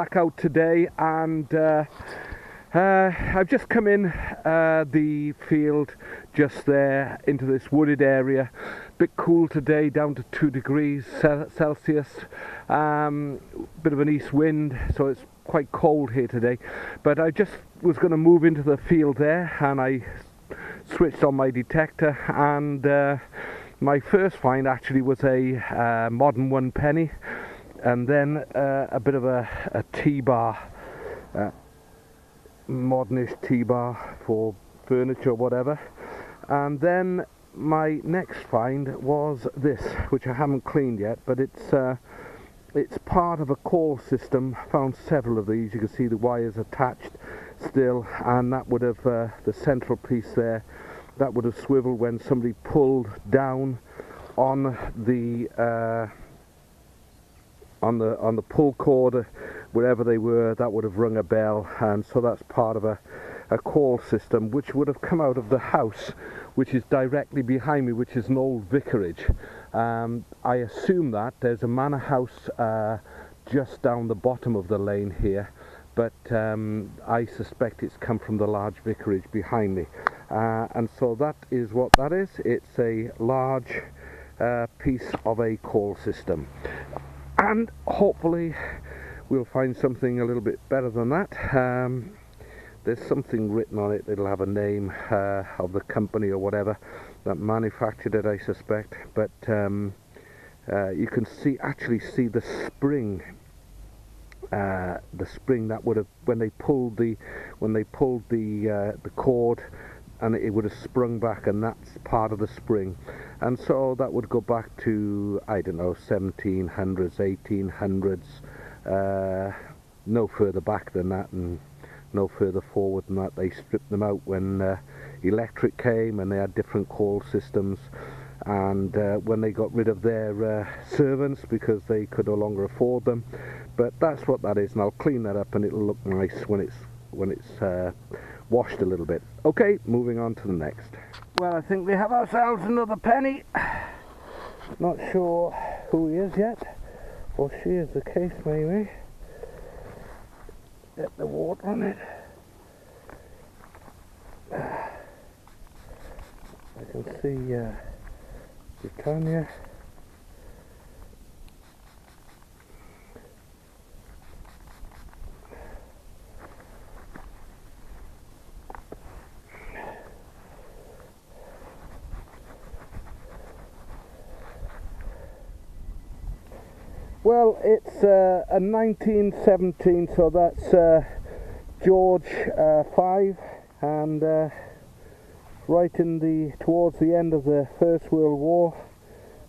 back out today, and I've just come in the field just there into this wooded area. Bit cool today, down to 2 degrees Celsius. Bit of an east wind, so it's quite cold here today. But I just was going to move into the field there, and I switched on my detector, and my first find actually was a modern 1 penny, and then a bit of a T-bar, modernish T-bar for furniture or whatever. And then my next find was this, which I haven't cleaned yet, but it's part of a call system. Found several of these. You can see the wires attached still, and that would have the central piece there, that would have swiveled when somebody pulled down on the pull cord, wherever they were. That would have rung a bell, and so that's part of a call system which would have come out of the house which is directly behind me, which is an old vicarage. I assume that there's a manor house just down the bottom of the lane here, but I suspect it's come from the large vicarage behind me, and so that is what that is. It's a large piece of a call system, and hopefully we'll find something a little bit better than that. There's something written on it. It'll have a name of the company or whatever that manufactured it, I suspect. But you can actually see the spring. The spring that would have, when they pulled the cord, and it would have sprung back, and that's part of the spring. And so that would go back to, I don't know, 1700s, 1800s, no further back than that, and no further forward than that. They stripped them out when electric came, and they had different call systems, and when they got rid of their servants because they could no longer afford them. But that's what that is, and I'll clean that up, and it'll look nice when it's washed a little bit. Okay, moving on to the next. Well, I think we have ourselves another penny. Not sure who he is yet, or she, is the case maybe. Get the water on it. I can see Britannia. Well, it's a 1917, so that's George 5, and right towards the end of the First World War,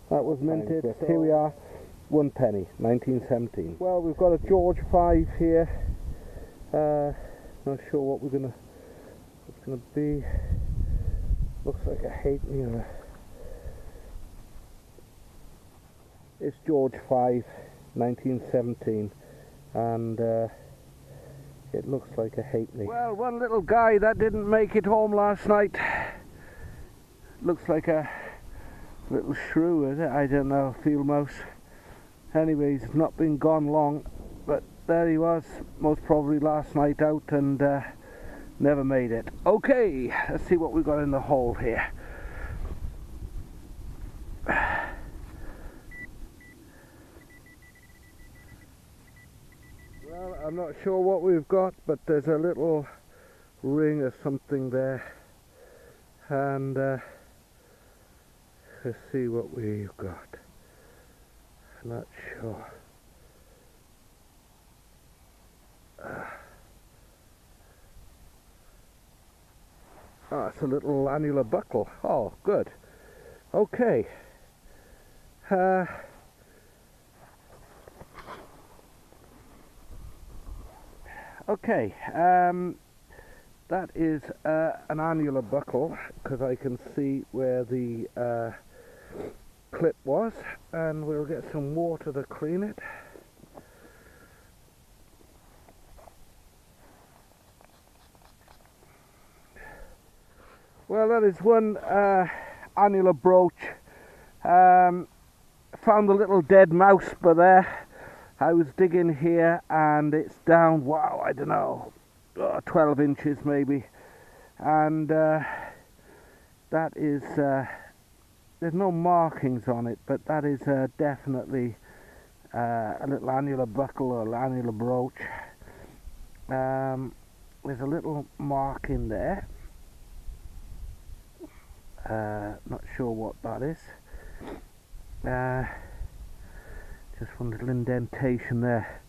that was minted. So here we are, 1 penny, 1917. Well, we've got a George 5 here. Not sure what it's gonna be. Looks like a halfpenny. It's George 5, 1917, and it looks like a halfpenny. Well, one little guy that didn't make it home last night. Looks like a little shrew, is it? I don't know, field mouse. Anyways, he's not been gone long, but there he was, most probably last night out, and never made it. Okay, let's see what we've got in the hole here. Well, I'm not sure what we've got, but there's a little ring or something there, and let's see what we've got. Not sure. Oh, it's a little annular buckle. Oh, good. Okay. Okay, that is an annular buckle, because I can see where the clip was, and we'll get some water to clean it. Well, that is one annular brooch. Found a little dead mouse by there, I was digging here and it's down, wow, I don't know, 12 inches maybe, and that is, there's no markings on it, but that is definitely a little annular buckle or annular brooch. There's a little mark in there, not sure what that is. Just one little indentation there,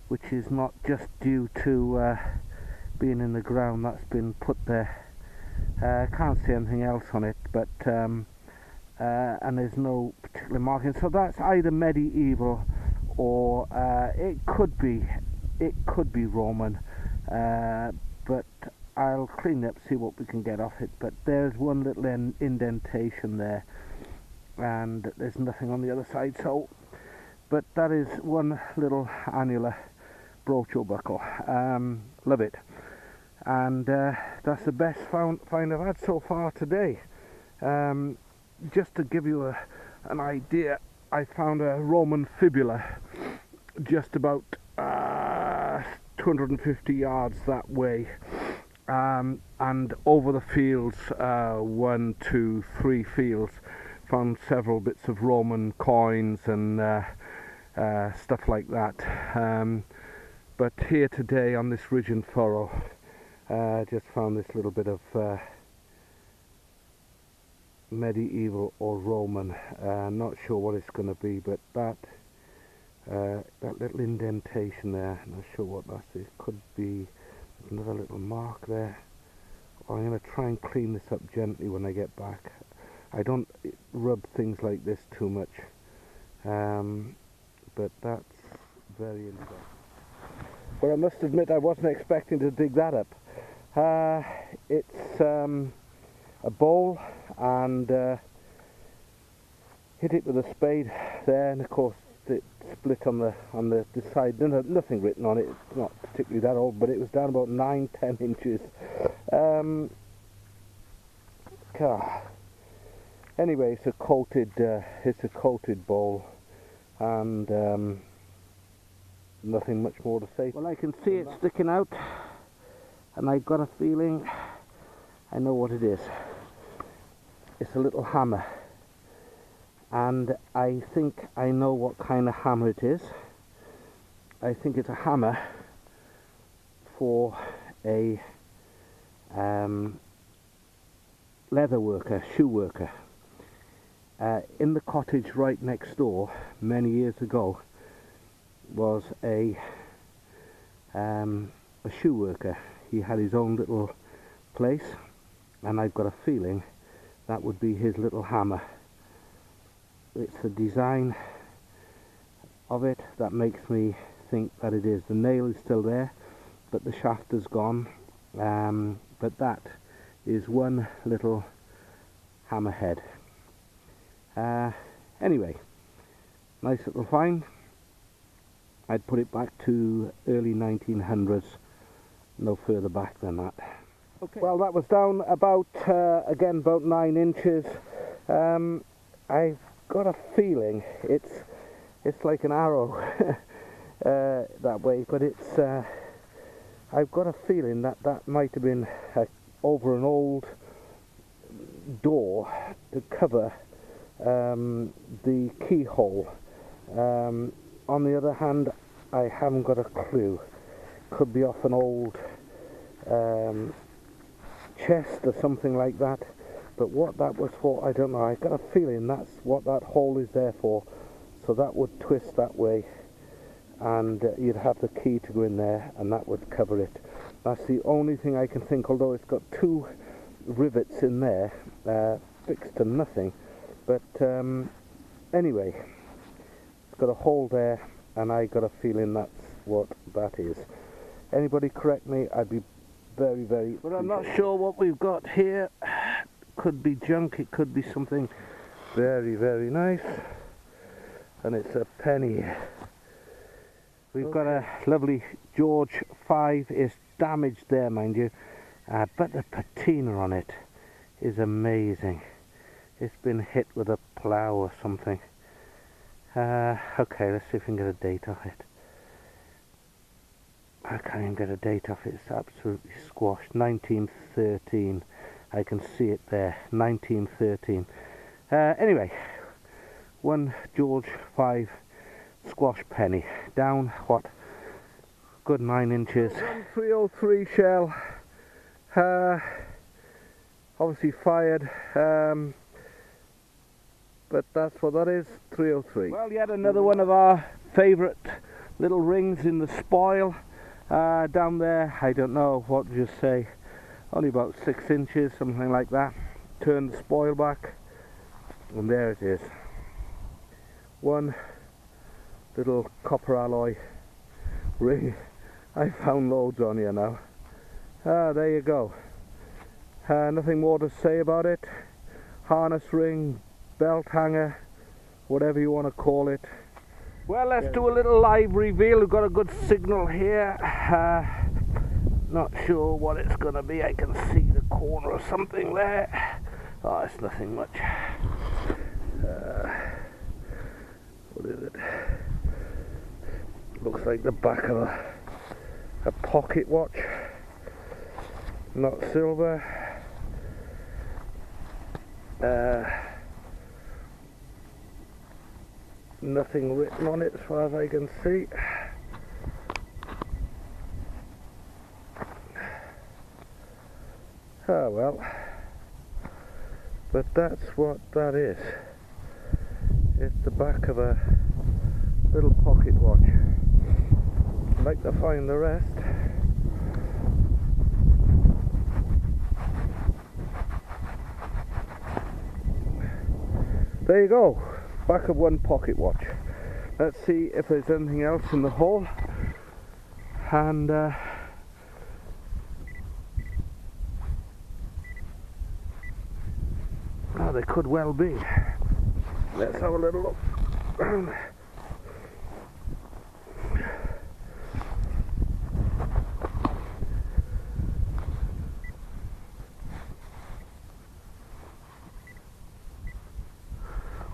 which is not just due to being in the ground, that's been put there. I can't see anything else on it, but and there's no particular marking, so that's either medieval or it could be Roman, but I'll clean it up, see what we can get off it. But there's one little indentation there, and there's nothing on the other side. So, but that is one little annular brooch or buckle. Love it, and that's the best find I've had so far today. Just to give you an idea, I found a Roman fibula just about 250 yards that way, and over the fields, 1, 2, 3 fields, found several bits of Roman coins and stuff like that. But here today on this ridge and furrow, just found this little bit of medieval or Roman. Not sure what it's going to be, but that little indentation there, not sure what that is. Could be another little mark there. I'm going to try and clean this up gently when I get back. I don't rub things like this too much, but that's very interesting. But I must admit, I wasn't expecting to dig that up. It's a bowl, and hit it with a spade there, and of course it split on the side. Nothing written on it. It's not particularly that old, but it was down about 9-10 inches. Anyway, it's a coated bowl, and nothing much more to say. Well, I can see it sticking out, and I've got a feeling I know what it is. It's a little hammer, and I think I know what kind of hammer it is. I think it's a hammer for a leather worker, shoe worker. In the cottage right next door, many years ago, was a shoe worker. He had his own little place, and I've got a feeling that would be his little hammer. It's the design of it that makes me think that it is. The nail is still there, but the shaft is gone. But that is one little hammerhead. Anyway, nice little find. I'd put it back to early 1900s, no further back than that. Okay. Well, that was down about, again, about 9 inches. I've got a feeling it's like an arrow that way, but it's I've got a feeling that might have been over an old door to cover the keyhole. On the other hand, I haven't got a clue. Could be off an old chest or something like that, but what that was for, I don't know. I got a feeling that's what that hole is there for, so that would twist that way, and you'd have the key to go in there, and that would cover it. That's the only thing I can think, although it's got 2 rivets in there, fixed to nothing, but anyway, it's got a hole there, and I got a feeling that's what that is. Anybody correct me, I'd be very, very... But I'm not sure what we've got here. Could be junk, it could be something very, very nice. And it's a penny. We've got a lovely George 5. It's damaged there, mind you, but the patina on it is amazing. It's been hit with a plough or something. Okay, let's see if we can get a date off it. I can't even get a date off it. It's absolutely squashed. 1913. I can see it there. 1913. Anyway, 1 George 5 squash penny. Down, what? Good 9 inches. 303 shell. Obviously fired. But that's what that is, 303. Well, yet another one of our favourite little rings in the spoil. Down there, I don't know, what would you say, only about 6 inches, something like that. Turn the spoil back, and there it is. One little copper alloy ring. I found loads on here now. There you go. Nothing more to say about it. Harness ring, belt hanger, whatever you want to call it. Well, let's do a little live reveal. We've got a good signal here. Not sure what it's going to be. I can see the corner of something there. Oh, it's nothing much. What is it? Looks like the back of a pocket watch. Not silver. Nothing written on it as far as I can see. Oh well, but that's what that is. It's the back of a little pocket watch. I'd like to find the rest. There you go. Back of one pocket watch. Let's see if there's anything else in the hole. And oh, there could well be. Let's have a little look.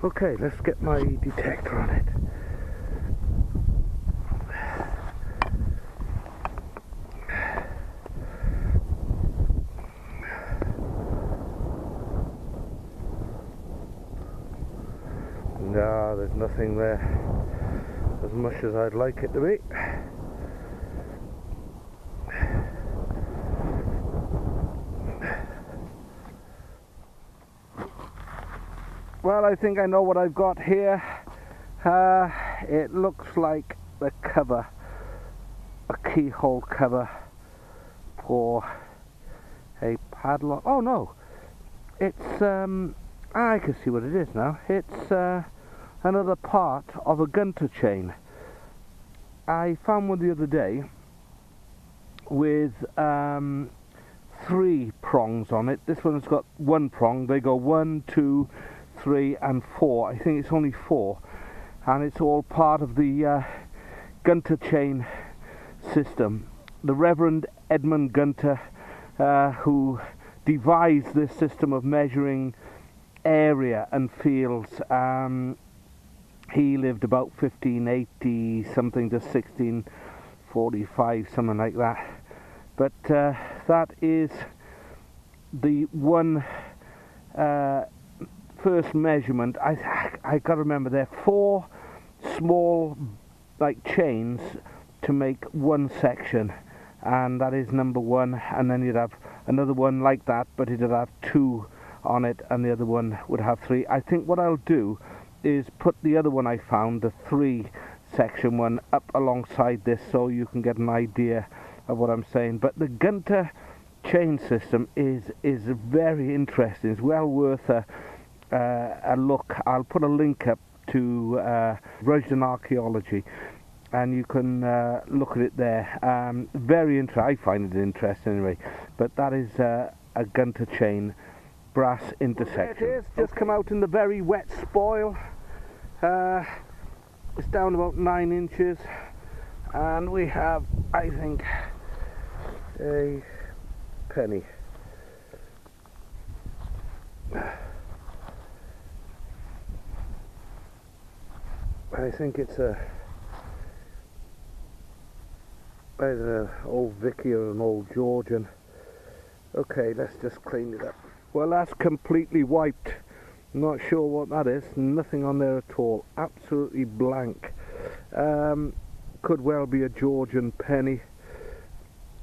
Okay, let's get my detector on it. No, there's nothing there as much as I'd like it to be. Well, I think I know what I've got here. It looks like the cover, a keyhole cover for a padlock. Oh no, it's I can see what it is now. It's another part of a gunter chain. I found one the other day with 3 prongs on it. This one's got 1 prong. They go 1, 2, 3 and 4. I think it's only 4, and it's all part of the gunter chain system. The Reverend Edmund Gunter, who devised this system of measuring area and fields, he lived about 1580 something to 1645, something like that. But that is the one first measurement. I got to remember there are 4 small like chains to make one section, and that is number 1, and then you'd have another one like that, but it'd have 2 on it, and the other one would have 3. I think what I'll do is put the other one I found, the 3 section one, up alongside this so you can get an idea of what I'm saying. But the Gunter chain system is very interesting. It's well worth a look. I'll put a link up to Rushden Archaeology, and you can look at it there. Very interesting. I find it interesting anyway. But that is a Gunter chain brass intersection. There it is, just come out in the very wet spoil. It's down about 9 inches, and we have, I think, a penny. I think it's a either an old Vicky or an old Georgian. Okay, let's just clean it up. Well, that's completely wiped. Not sure what that is. Nothing on there at all. Absolutely blank. Could well be a Georgian penny.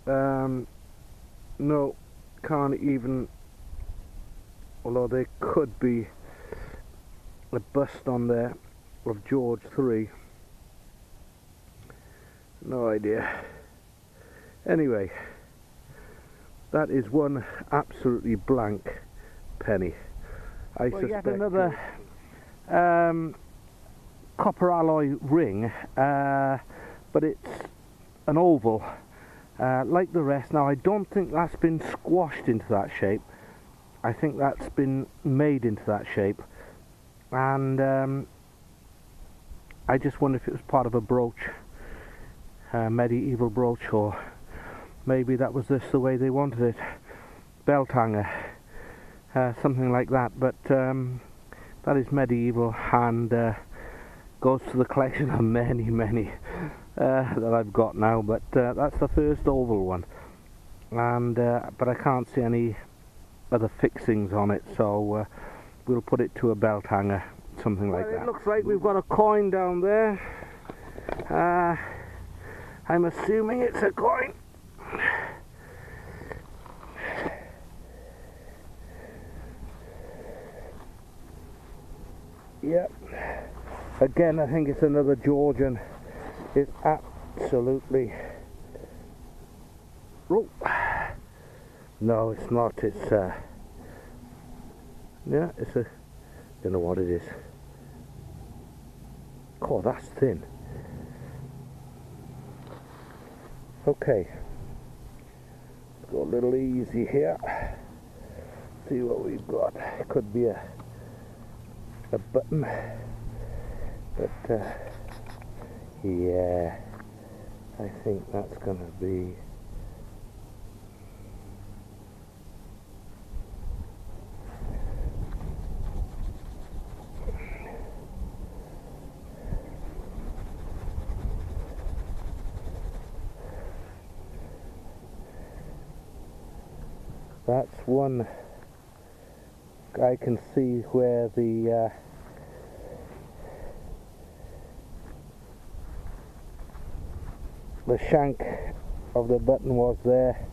No, can't even. Although there could be a bust on there of George III. No idea. Anyway, that is one absolutely blank penny. I suspect yet another copper alloy ring, but it's an oval like the rest. Now I don't think that's been squashed into that shape. I think that's been made into that shape, and I just wonder if it was part of a brooch, medieval brooch, or maybe that was just the way they wanted it, belt hanger, something like that. But that is medieval and goes to the collection of many that I've got now. But that's the first oval one, and but I can't see any other fixings on it, so we'll put it to a belt hanger, something like that. It looks like we've got a coin down there. I'm assuming it's a coin. Yep. Again, I think it's another Georgian. It's absolutely. Oh. No, it's not. It's yeah, it's a. Don't know what it is. Oh, that's thin. Okay, let's go a little easy here. See what we've got. It could be a button, but yeah, I think that's gonna be. That's one. I can see where the shank of the button was there.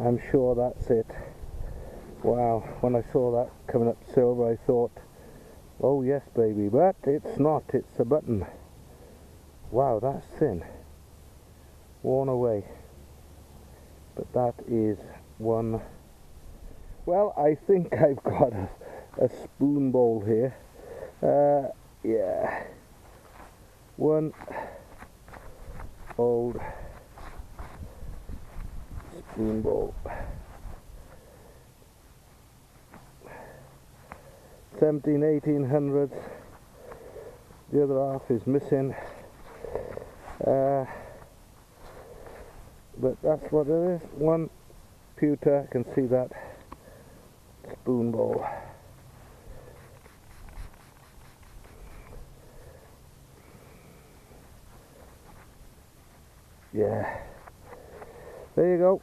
I'm sure that's it. Wow, when I saw that coming up silver, I thought, oh yes baby, but it's not, it's a button. Wow, that's thin, worn away. But that is one. Well, I think I've got a spoon bowl here. Yeah, one old spoon bowl. 1800s. The other half is missing. But that's what it is. One pewter, I can see that. Spoon bowl. Yeah, there you go.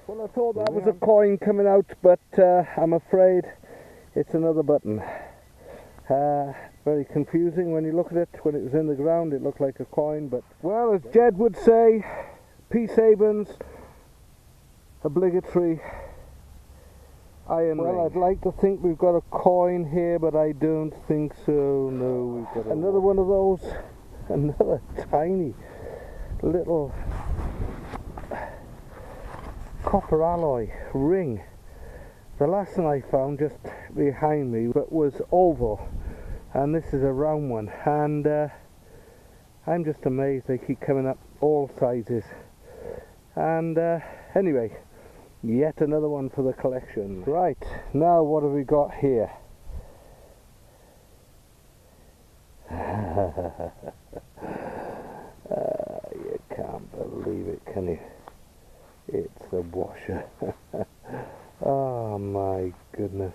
Well, I thought that was a coin coming out, but I'm afraid it's another button. Very confusing when you look at it. When it was in the ground it looked like a coin, but well, as Jed would say, Peace Havens, obligatory iron ring. Well, I'd like to think we've got a coin here, but I don't think so. No, we've got another one of those, another tiny little copper alloy ring. The last one I found just behind me but was oval, and this is a round one, and I'm just amazed they keep coming up all sizes. And anyway, yet another one for the collection. Right, now what have we got here? You can't believe it, can you? It's a washer. Oh my goodness.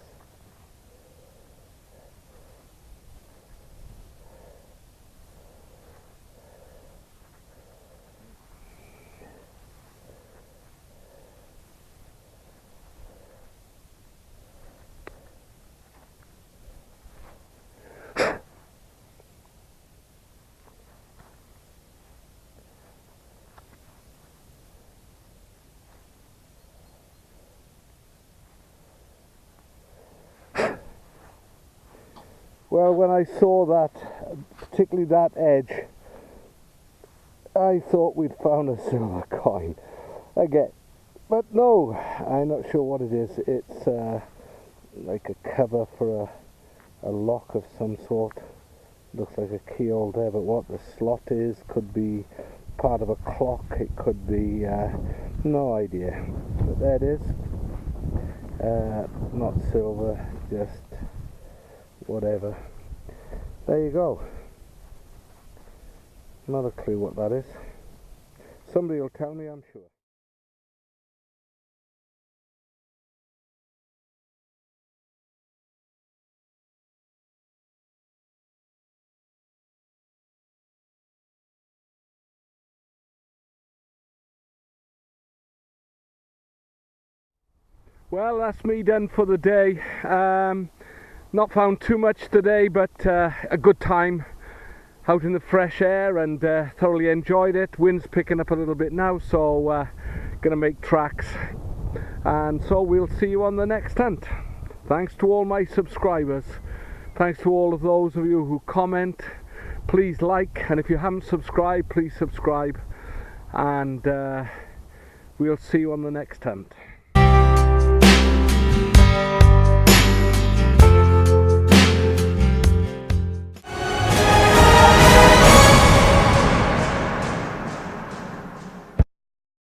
Well, when I saw that, particularly that edge, I thought we'd found a silver coin again, but no, I'm not sure what it is. It's like a cover for a lock of some sort. Looks like a keyhole there, but what the slot is could be part of a clock, it could be no idea, but there it is. Not silver, just whatever. There you go. Not a clue what that is. Somebody will tell me, I'm sure. Well, that's me done for the day. Not found too much today, but a good time out in the fresh air, and thoroughly enjoyed it. Wind's picking up a little bit now, so gonna make tracks, and so we'll see you on the next hunt. Thanks to all my subscribers, thanks to all of those of you who comment. Please like, and if you haven't subscribed, please subscribe, and we'll see you on the next hunt.